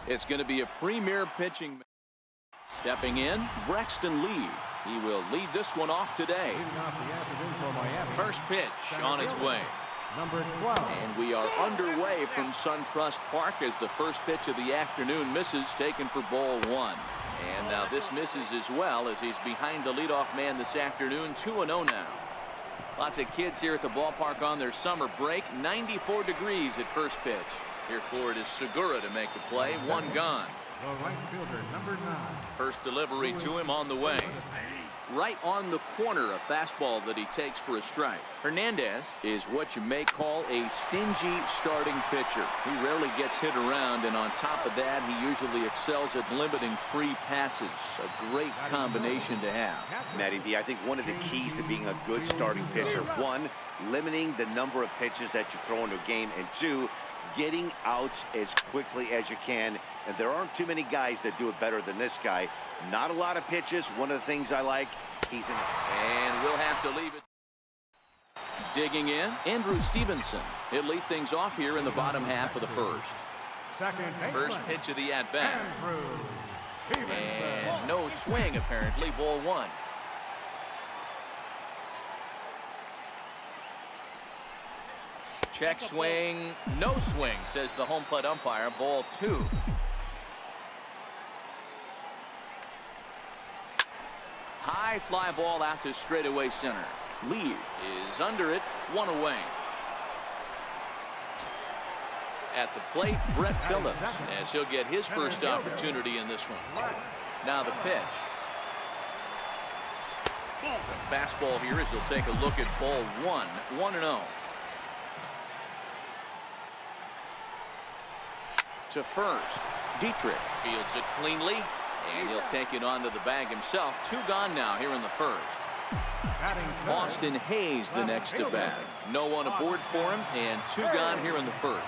It's going to be a premier pitching. Stepping in, Braxton Lee. He will lead this one off today. First pitch on its way. Number 12. And we are underway from SunTrust Park as the first pitch of the afternoon misses, taken for ball one. And now this misses as well as he's behind the leadoff man this afternoon. 2-0 now. Lots of kids here at the ballpark on their summer break. 94 degrees at first pitch. Here for it is Segura to make the play. One gone. The right fielder, number 9. First delivery to him on the way. Right on the corner, a fastball that he takes for a strike. Hernandez is what you may call a stingy starting pitcher. He rarely gets hit around, and on top of that, he usually excels at limiting free passes. A great combination to have. Matty V, I think one of the keys to being a good starting pitcher, one, limiting the number of pitches that you throw into a game, and two, getting outs as quickly as you can. And there aren't too many guys that do it better than this guy. Not a lot of pitches. One of the things I like, he's in. And we'll have to leave it. Digging in, Andrew Stevenson. He'll lead things off here in the bottom half of the first. First pitch of the at-bat. And no swing, apparently. Ball one. Check swing, no swing, says the home plate umpire. Ball two. High fly ball out to straightaway center. Lee is under it, one away. At the plate, Brett Phillips, as he'll get his first opportunity in this one. Now the pitch. The fastball here as he'll take a look at ball one. 1-0. To first, Dietrich fields it cleanly, and he'll take it onto the bag himself. Two gone now here in the first. Austin Hayes the next to bat. No one aboard for him, and two gone here in the first.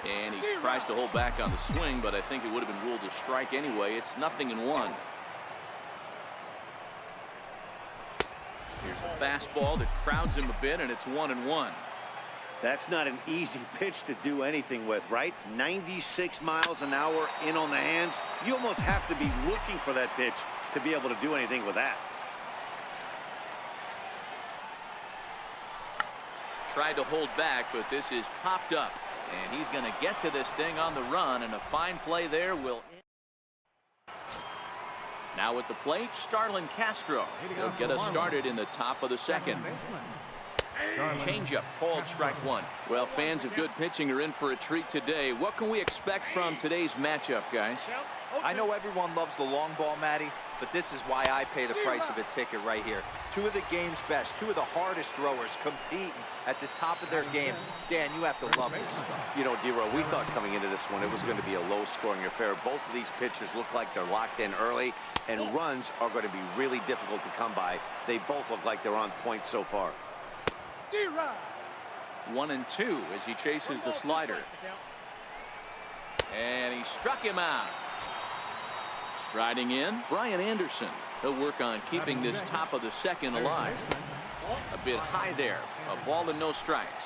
And he tries to hold back on the swing, but I think it would have been ruled a strike anyway. It's 0-1. Here's a fastball that crowds him a bit, and it's 1-1. That's not an easy pitch to do anything with, right? 96 miles an hour in on the hands. You almost have to be looking for that pitch to be able to do anything with that. Tried to hold back, but this is popped up. And he's going to get to this thing on the run, and a fine play there will end. Now at the plate, Starlin Castro. He'll get us started in the top of the second. Changeup called strike one. Well, fans of good pitching are in for a treat today. What can we expect from today's matchup, guys? I know everyone loves the long ball, Matty, but this is why I pay the price of a ticket right here. Two of the game's best, two of the hardest throwers competing at the top of their game. Dan, you have to love this stuff. You know, D-Row, we thought coming into this one it was going to be a low-scoring affair. Both of these pitchers look like they're locked in early, and runs are going to be really difficult to come by. They both look like they're on point so far. 1-2 as he chases the slider. And he struck him out. Striding in, Brian Anderson. He'll work on keeping this top of the second alive. A bit high there. A ball and no strikes.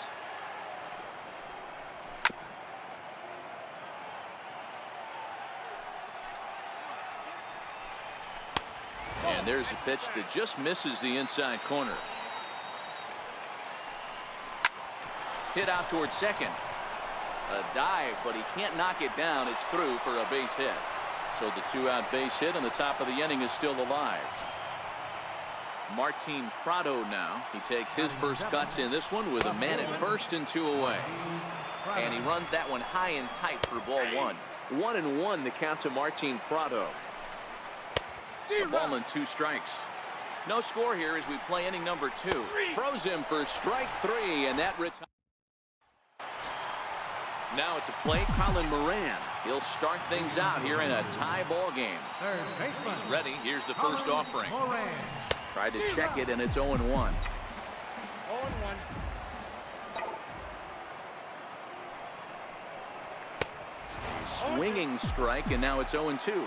And there's a pitch that just misses the inside corner. Hit out towards second. A dive, but he can't knock it down. It's through for a base hit. So the two-out base hit on the top of the inning is still alive. Martin Prado now. He takes his first cuts in this one with a man at first and two away. And he runs that one high and tight for ball one. 1-1 the count to Martin Prado. A ball and two strikes. No score here as we play inning number two. Throws him for strike three, and that retires. Now at the plate, Colin Moran. He'll start things out here in a tie ball game. He's ready. Here's the first offering. Tried to check it, and it's 0-1. 0-1. Swinging strike, and now it's 0-2.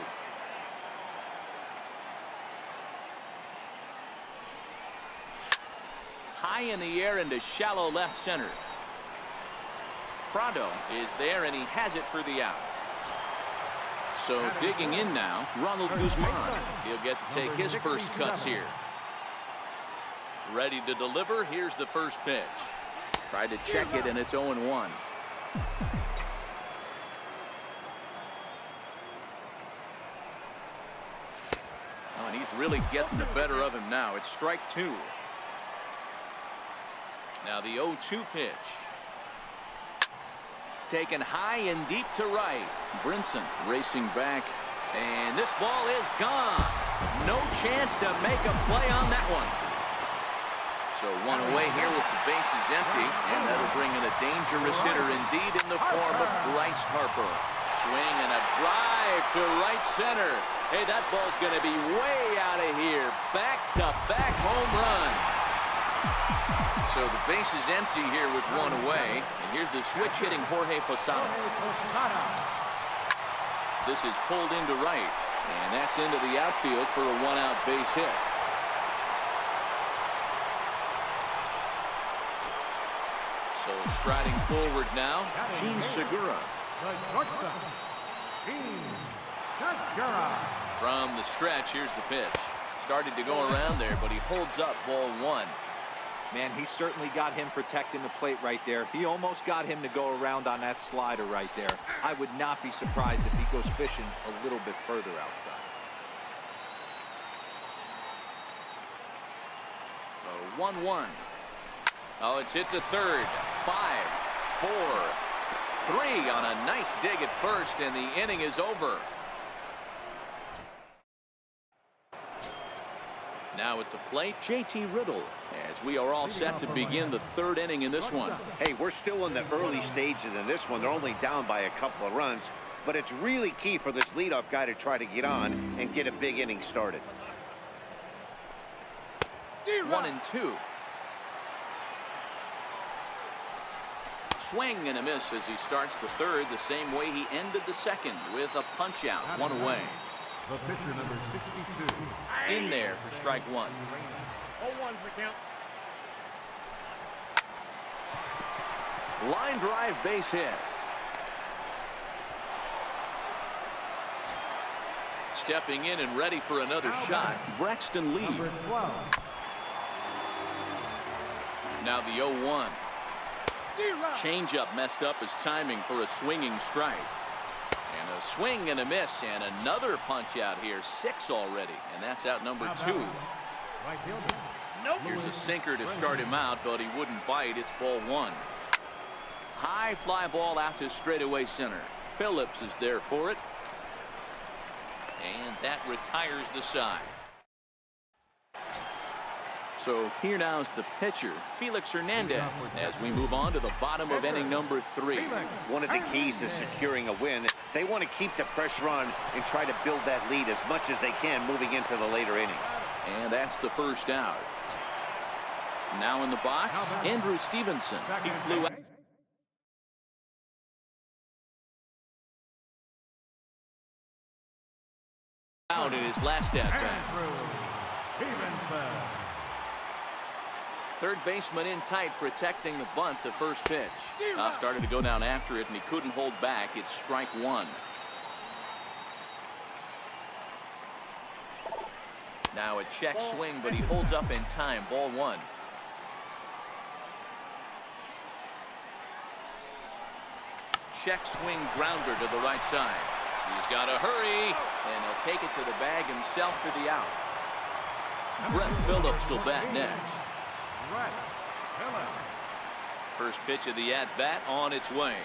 High in the air into shallow left center. Prado is there, and he has it for the out. So digging in now, Ronald Guzman. He'll get to take his first cuts here. Ready to deliver. Here's the first pitch. Tried to check it, and it's 0-1. Oh, and he's really getting the better of him now. It's strike 2. Now the 0-2 pitch. Taken high and deep to right. Brinson racing back. And this ball is gone. No chance to make a play on that one. So one away here with the bases empty. And that'll bring in a dangerous hitter indeed in the form of Bryce Harper. Swing and a drive to right center. Hey, that ball's going to be way out of here. Back-to-back home run. So the base is empty here with one away. And here's the switch hitting Jorge Posada. This is pulled into right. And that's into the outfield for a one-out base hit. So striding forward now, Gene Segura. From the stretch, here's the pitch. Started to go around there, but he holds up ball 1. Man, he certainly got him protecting the plate right there. He almost got him to go around on that slider right there. I would not be surprised if he goes fishing a little bit further outside. So 1-1. Oh, it's hit to third. 5, 4, 3 on a nice dig at first, and the inning is over. Now at the plate, JT Riddle, as we are all set to begin the third inning in this one. Hey, we're still in the early stages in this one. They're only down by a couple of runs, but it's really key for this leadoff guy to try to get on and get a big inning started. 1-2. Swing and a miss as he starts the third the same way he ended the second with a punch out. One away. The pitcher, number 62. In there for strike 1. 0-1's the count. Line drive base hit. Stepping in and ready for another shot, Braxton Lee. Number 12. Now the 0-1. Changeup messed up his timing for a swinging strike. And a swing and a miss, and another punch out here. 6 already, and that's out number 2. Right fielder. Here's a sinker to start him out, but he wouldn't bite. It's ball 1. High fly ball out to straightaway center. Phillips is there for it. And that retires the side. So here now is the pitcher, Felix Hernandez, as we move on to the bottom of inning number 3. One of the keys to securing a win, they want to keep the pressure on and try to build that lead as much as they can moving into the later innings. And that's the first out. Now in the box, Andrew Stevenson. He flew out in his last at-bat. Third baseman in tight, protecting the bunt. The first pitch. Started to go down after it, and he couldn't hold back. It's strike 1. Now a check swing, but he holds up in time. Ball 1. Check swing grounder to the right side. He's got to hurry, and he'll take it to the bag himself for the out. Brett Phillips will bat next. First pitch of the at-bat on its way.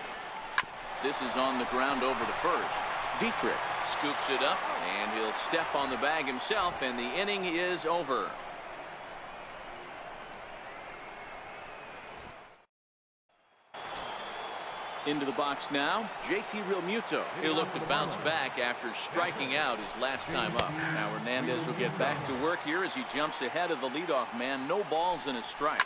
This is on the ground over to first. Dietrich scoops it up, and he'll step on the bag himself, and the inning is over. Into the box now, JT Realmuto. He'll look to bounce back after striking out his last time up. Now Hernandez will get back to work here as he jumps ahead of the leadoff man. No balls and a strike.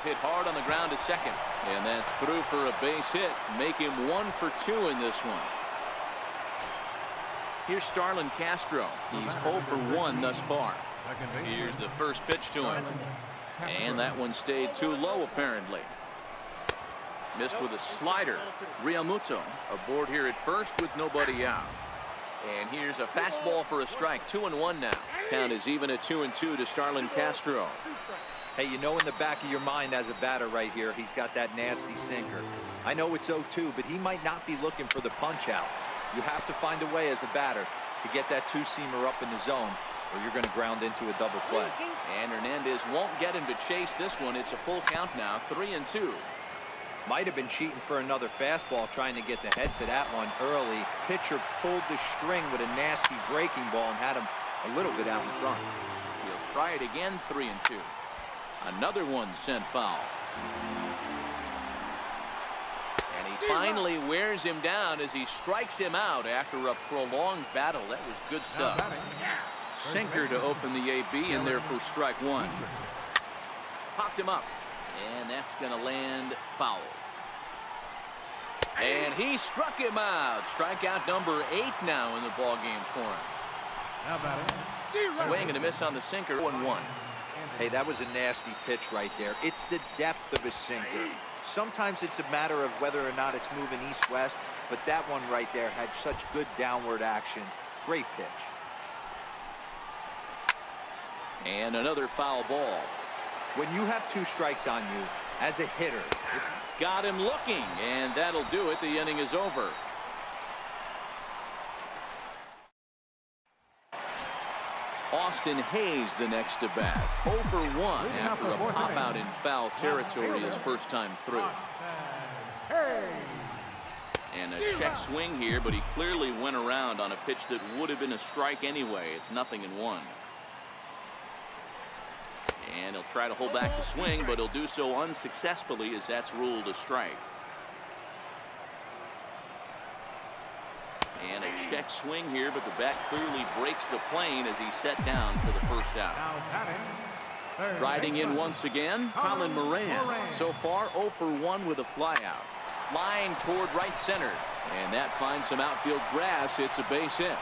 Hit hard on the ground to second. And that's through for a base hit. Make him 1 for 2 in this one. Here's Starlin Castro. He's 0 for 1 thus far. Here's the first pitch to him. And that one stayed too low apparently. Missed with a slider. Realmuto aboard here at first with nobody out. And here's a fastball for a strike. 2-1 now. Count is even at 2-2 to Starlin Castro. Hey, you know in the back of your mind as a batter right here, he's got that nasty sinker. I know it's 0-2, but he might not be looking for the punch out. You have to find a way as a batter to get that two-seamer up in the zone, or you're going to ground into a double play. And Hernandez won't get him to chase this one. It's a full count now, 3-2. Might have been cheating for another fastball, trying to get the head to that one early. Pitcher pulled the string with a nasty breaking ball and had him a little bit out in front. He'll try it again, 3-2. Another one sent foul. And he finally wears him down as he strikes him out after a prolonged battle. That was good stuff. Sinker to open the AB in there for strike one. Popped him up. And that's going to land foul. And he struck him out. Strikeout number 8 now in the ballgame for him. Swing and a miss on the sinker. 1-1. Hey, that was a nasty pitch right there. It's the depth of a sinker. Sometimes it's a matter of whether or not it's moving east-west, but that one right there had such good downward action. Great pitch. And another foul ball. When you have 2 strikes on you, as a hitter, got him looking, and that'll do it. The inning is over. Austin Hayes the next to bat. 0 for 1 after a pop out in foul territory his first time through. And a check swing here, but he clearly went around on a pitch that would have been a strike anyway. It's 0-1. And he'll try to hold back the swing, but he'll do so unsuccessfully as that's ruled a strike. And a check swing here, but the bat clearly breaks the plane as he's set down for the first out. Riding in once again, Colin Moran. So far 0 for 1 with a flyout. Line toward right center. And that finds some outfield grass. It's a base hit.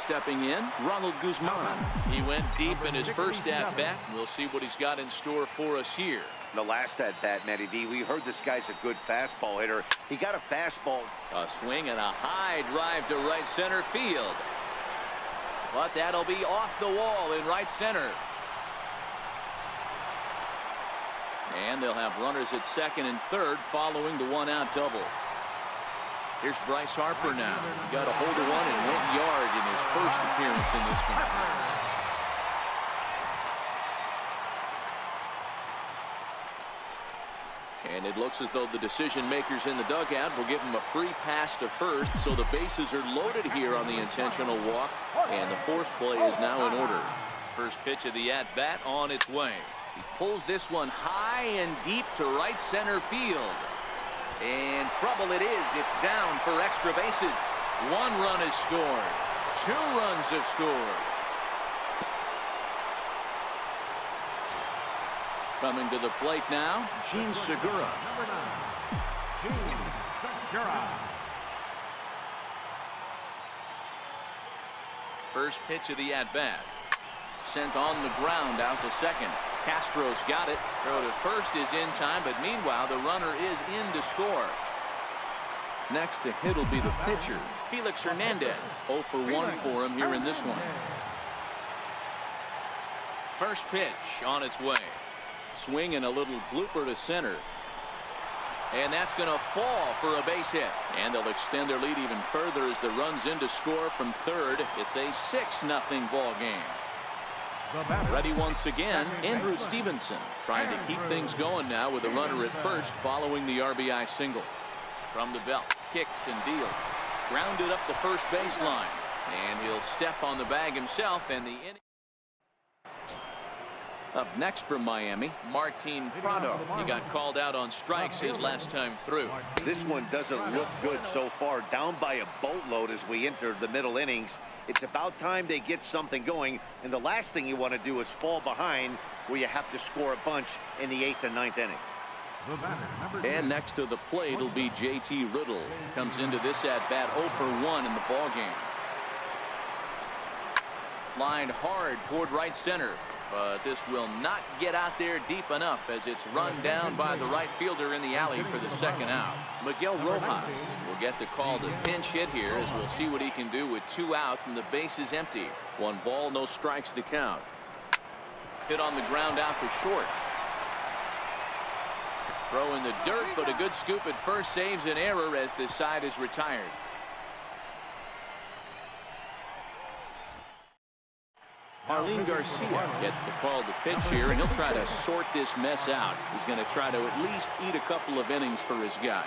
Stepping in, Ronald Guzman. He went deep in his first at-bat. We'll see what he's got in store for us here. The last at-bat, Matty D, we heard this guy's a good fastball hitter. He got a fastball. A swing and a high drive to right center field. But that'll be off the wall in right center. And they'll have runners at second and third following the one-out double. Here's Bryce Harper now. He got a hold of one and went yard in his first appearance in this one. And it looks as though the decision makers in the dugout will give him a free pass to first, so the bases are loaded here on the intentional walk, and the force play is now in order. First pitch of the at-bat on its way. He pulls this one high and deep to right center field. And trouble it is. It's down for extra bases. 1 run is scored. 2 runs have scored. Coming to the plate now, Gene Segura. Number 9, Gene Segura. First pitch of the at-bat. Sent on the ground out to second. Castro's got it. Throw to first is in time, but meanwhile the runner is in to score. Next to hit will be the pitcher, Felix Hernandez. 0 for 1 for him here in this one. First pitch on its way. Swing and a little blooper to center. And that's going to fall for a base hit. And they'll extend their lead even further as the run's in to score from third. It's a 6-0 ball game. Ready once again, Andrew Stevenson, trying to keep things going now with a runner at first following the RBI single. From the belt, kicks and deals. Grounded up the first baseline. And he'll step on the bag himself, and the inning. Up next from Miami, Martin Prado. He got called out on strikes his last time through. This one doesn't look good so far. Down by a boatload as we enter the middle innings. It's about time they get something going, and the last thing you want to do is fall behind where you have to score a bunch in the 8th and 9th inning. And next to the plate will be J.T. Riddle. Comes into this at-bat 0 for 1 in the ballgame. Lined hard toward right center. but this will not get out there deep enough as it's run down by the right fielder in the alley for the second out. Miguel Rojas will get the call to pinch hit here, as we'll see what he can do with 2 out and the base is empty. 1 ball, no strikes to count. Hit on the ground out for short. Throw in the dirt, but a good scoop at first saves an error as this side is retired. Arlene Garcia gets the call to pitch here, and he'll try to sort this mess out. He's going to try to at least eat a couple of innings for his guys.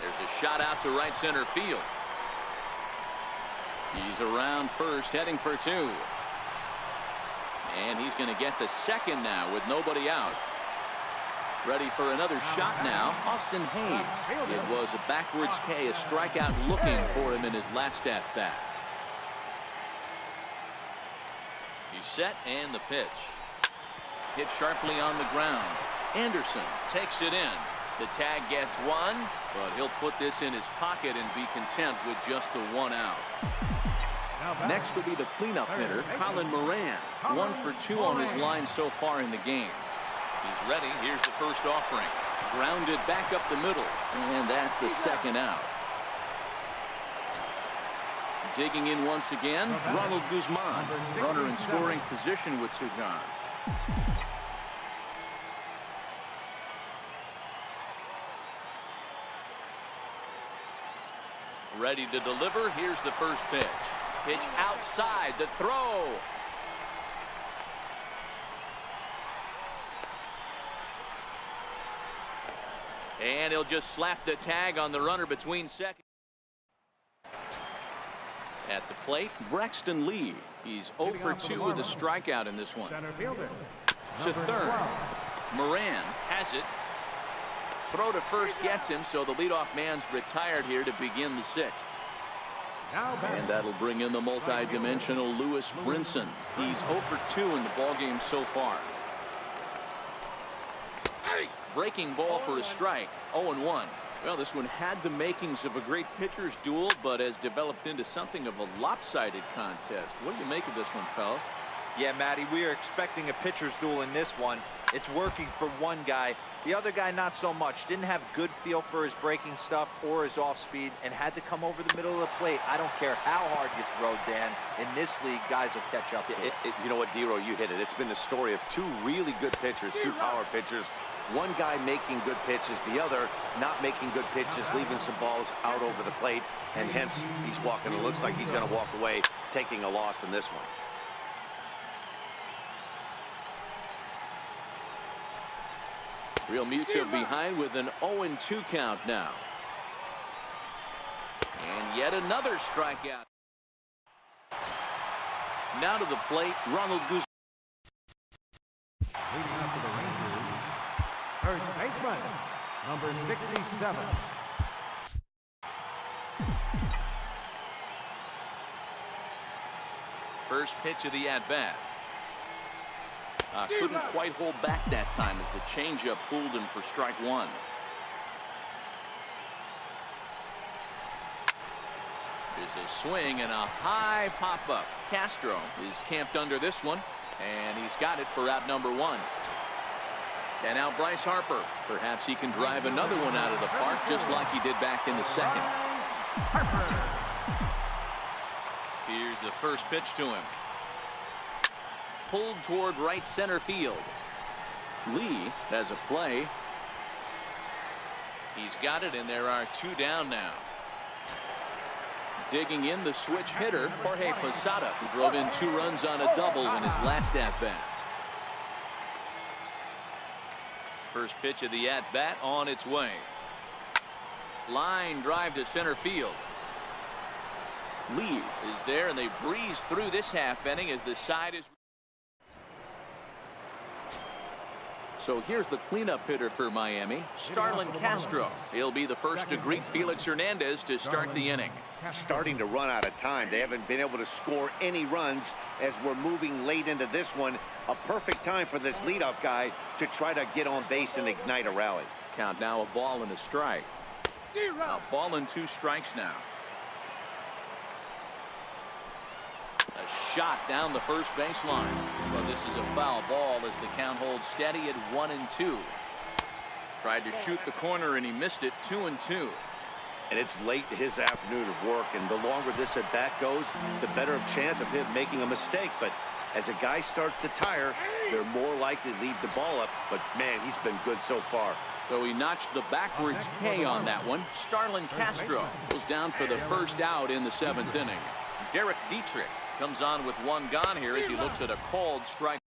There's a shot out to right center field. He's around first, heading for 2. And he's going to get to second now with nobody out. Ready for another shot now, Austin Hayes. It was a backwards K, a strikeout looking for him in his last at-bat. He's set, and the pitch. Hit sharply on the ground. Anderson takes it in. The tag gets 1, but he'll put this in his pocket and be content with just the 1 out. Next will be the cleanup hitter, Colin Moran. 1 for 2 on his line so far in the game. He's ready. Here's the first offering. Grounded back up the middle, and that's the second out. Digging in once again, Ronald Guzman. Runner in scoring position with Sugan. Ready to deliver. Here's the first pitch. Pitch outside. The throw. And he'll just slap the tag on the runner between second. At the plate, Braxton Lee. He's 0 for 2 with a strikeout in this one. To third. Moran has it. Throw to first gets him, so the leadoff man's retired here to begin the 6th. And that'll bring in the multi-dimensional Lewis Brinson. He's 0 for 2 in the ballgame so far. Breaking ball for a strike. 0-1. Well, this one had the makings of a great pitcher's duel, but has developed into something of a lopsided contest. What do you make of this one, fellas? Yeah, Matty, we are expecting a pitcher's duel in this one. It's working for one guy. The other guy, not so much. Didn't have good feel for his breaking stuff or his off speed, and had to come over the middle of the plate. I don't care how hard you throw, Dan. In this league, guys will catch up to it. You know what, D-Row, you hit it. It's been the story of 2 really good pitchers, 2 power pitchers. One guy making good pitches, the other not making good pitches, leaving some balls out over the plate, and hence he's walking. It looks like he's going to walk away, taking a loss in this one. Real Muto behind with an 0-2 count now. And yet another strikeout. Now to the plate, Ronald Guzman. Leading up to the Rangers, first baseman, number 67. First pitch of the at-bat. Couldn't quite hold back that time as the changeup fooled him for strike 1. There's a swing and a high pop-up. Castro is camped under this one, and he's got it for out number 1. And now Bryce Harper. Perhaps he can drive another one out of the park just like he did back in the 2nd. Here's the first pitch to him. Pulled toward right center field. Lee has a play. He's got it, and there are 2 down now. Digging in the switch hitter, Jorge Posada, who drove in 2 runs on a double in his last at-bat. First pitch of the at-bat on its way. Line drive to center field. Lee is there, and they breeze through this half inning as the side is. So here's the cleanup hitter for Miami, Starlin Castro. He'll be the first to greet Felix Hernandez to start the inning. Starting to run out of time. They haven't been able to score any runs as we're moving late into this one. A perfect time for this leadoff guy to try to get on base and ignite a rally. Count now, a ball and a strike. A ball and 2 strikes now. A shot down the first baseline. Well, this is a foul ball as the count holds steady at 1-2. Tried to shoot the corner and he missed it. 2-2. And it's late in his afternoon of work, and the longer this at bat goes, the better of chance of him making a mistake. But as a guy starts to tire, they're more likely to leave the ball up. But man, he's been good so far. So he notched the backwards K on that one. Starlin Castro goes down for the first out in the 7th inning. Derek Dietrich comes on with one gone here as he looks at a called strike.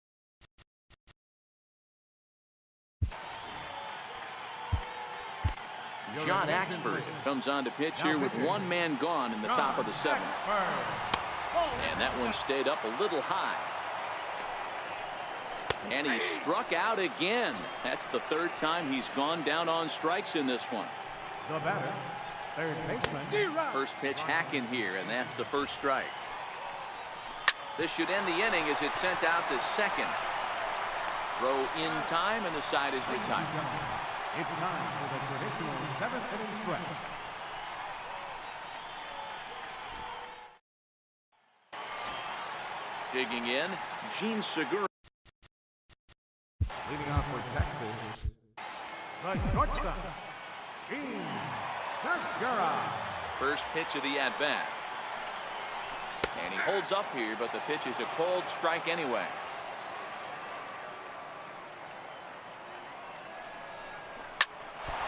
John Axford comes on to pitch here with one man gone in the top of the 7th. And that one stayed up a little high. And he struck out again. That's the 3rd time he's gone down on strikes in this one. The batter, third baseman. First pitch hack in here, and that's the first strike. This should end the inning as it's sent out to second. Throw in time, and the side is retired. It's time for the traditional 7th inning stretch. Digging in, Gene Segura. Leading off for Texas, the shortstop, Gene Segura. First pitch of the at-bat. And he holds up here, but the pitch is a called strike anyway.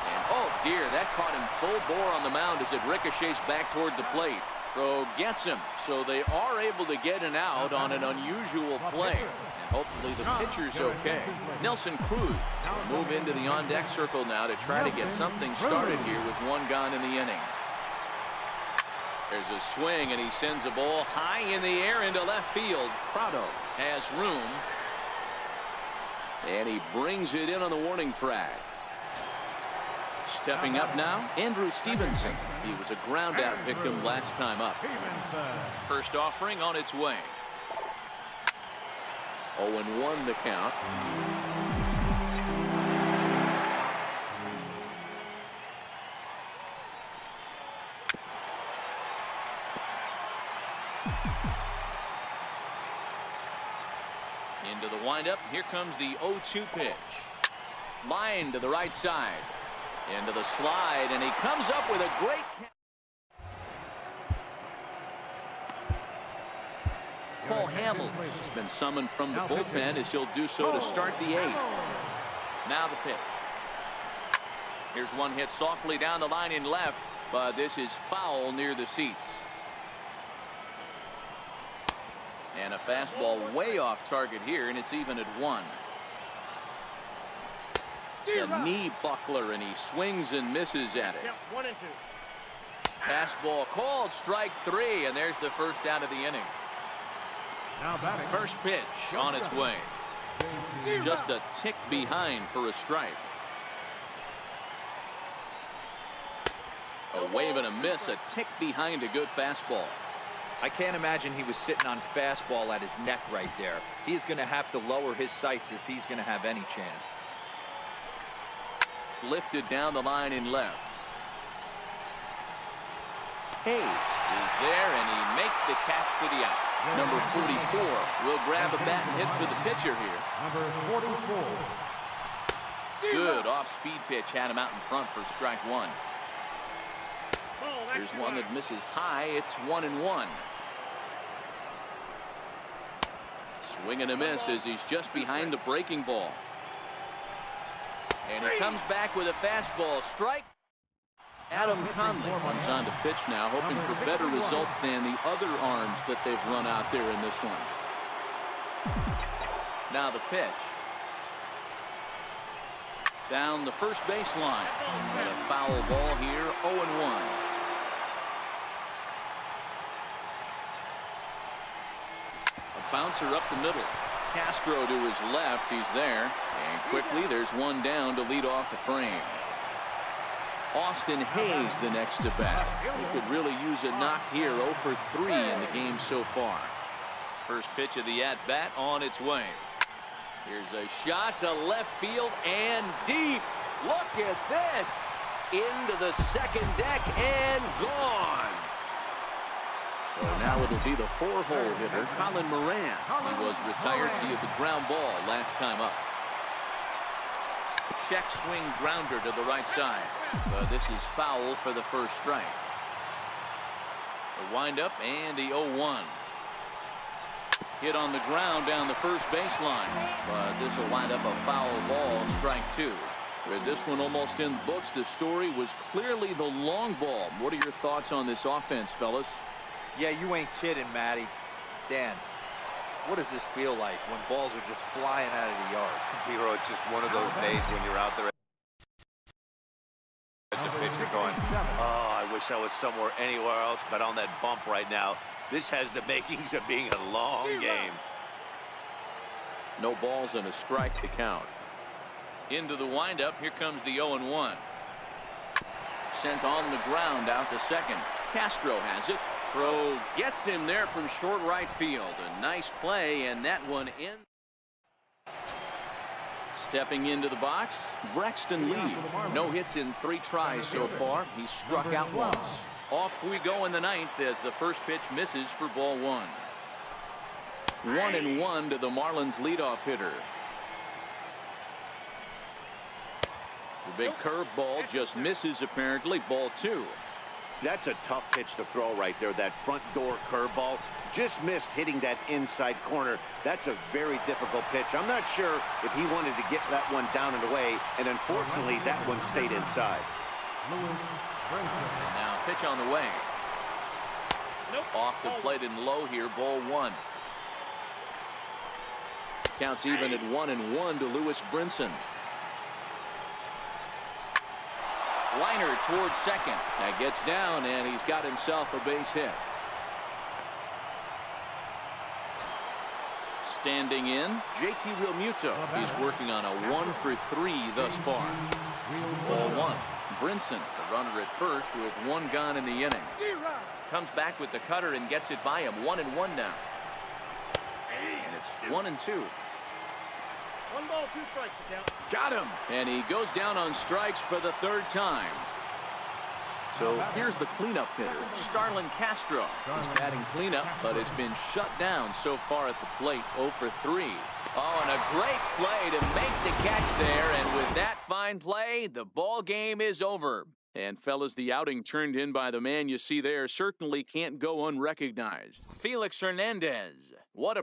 And oh dear, that caught him full bore on the mound as it ricochets back toward the plate. Throw gets him, so they are able to get an out on an unusual play. And hopefully the pitcher's okay. Nelson Cruz will move into the on-deck circle now to try to get something started here with one gone in the inning. There's a swing, and he sends a ball high in the air into left field. Prado has room. And he brings it in on the warning track. Stepping up now, Andrew Stevenson. He was a ground-out victim last time up. First offering on its way. 0-1 the count. Into the windup. Here comes the 0-2 pitch. Line to the right side. Into the slide, and he comes up with a great Paul Hamels has been summoned from the bullpen as he'll do so to start the 8th. Now the pitch. Here's one hit softly down the line in left, but this is foul near the seats. And a fastball way off target here, and it's even at 1. The knee buckler, and he swings and misses at it. 1-2. Fastball called, strike 3, and there's the first out of the inning. Now batting. First pitch on its way. Just a tick behind for a strike. A wave and a miss, a tick behind a good fastball. I can't imagine he was sitting on fastball at his neck right there. He's going to have to lower his sights if he's going to have any chance. Lifted down the line in left. Hayes is there, and he makes the catch for the out. Number 44 will grab a bat and hit for the pitcher here. Number 44. Good off-speed pitch had him out in front for strike 1. Here's one that misses high. It's 1-1. Swing and a miss as he's just behind the breaking ball. And he comes back with a fastball. Strike. Adam Conley comes on to pitch now, hoping for better results than the other arms that they've run out there in this one. Now the pitch. Down the first baseline. And a foul ball here, 0-1. A bouncer up the middle. Castro to his left. He's there. And quickly there's one down to lead off the frame. Austin Hayes the next to bat. He could really use a knock here. 0 for 3 in the game so far. First pitch of the at-bat on its way. Here's a shot to left field and deep. Look at this. Into the second deck and gone. So now it'll be the 4-hole hitter, Colin Moran. He was retired via the ground ball last time up. Check swing grounder to the right side. This is foul for the first strike. The windup and the 0-1. Hit on the ground down the first baseline, but this will wind up a foul ball, strike 2. With this one almost in the books, the story was clearly the long ball. What are your thoughts on this offense, fellas? Yeah, you ain't kidding, Matty. Dan, what does this feel like when balls are just flying out of the yard? Hero, it's just one of those days when you're out there as the pitcher going, oh, I wish I was somewhere anywhere else but on that bump right now. This has the makings of being a long game. No balls and a strike to count. Into the windup, here comes the 0-1. Sent on the ground out to second. Castro has it. Throw gets him there from short right field. A nice play, and that one in. Stepping into the box, Braxton Lee. No hits in 3 tries so far. He struck out once. Off we go in the 9th as the first pitch misses for ball 1. 1-1 to the Marlins leadoff hitter. The big curveball just misses apparently. Ball 2. That's a tough pitch to throw right there. That front door curveball just missed hitting that inside corner. That's a very difficult pitch. I'm not sure if he wanted to get that one down and away, and unfortunately that one stayed inside. And now pitch on the way. Off the plate and low here, ball 1. Counts even at 1-1 to Lewis Brinson. Liner towards second. That gets down, and he's got himself a base hit. Standing in, JT Realmuto. He's working on a 1-for-3 thus far. Ball 1. Brinson, the runner at first with 1 gone in the inning. Comes back with the cutter and gets it by him. 1-1 now. And it's 1-2. 1 ball, 2 strikes to count. Got him. And he goes down on strikes for the 3rd time. So here's the cleanup hitter, Starlin Castro. He's batting cleanup, but has been shut down so far at the plate. 0-for-3. Oh, and a great play to make the catch there. And with that fine play, the ball game is over. And fellas, the outing turned in by the man you see there certainly can't go unrecognized. Felix Hernandez. What a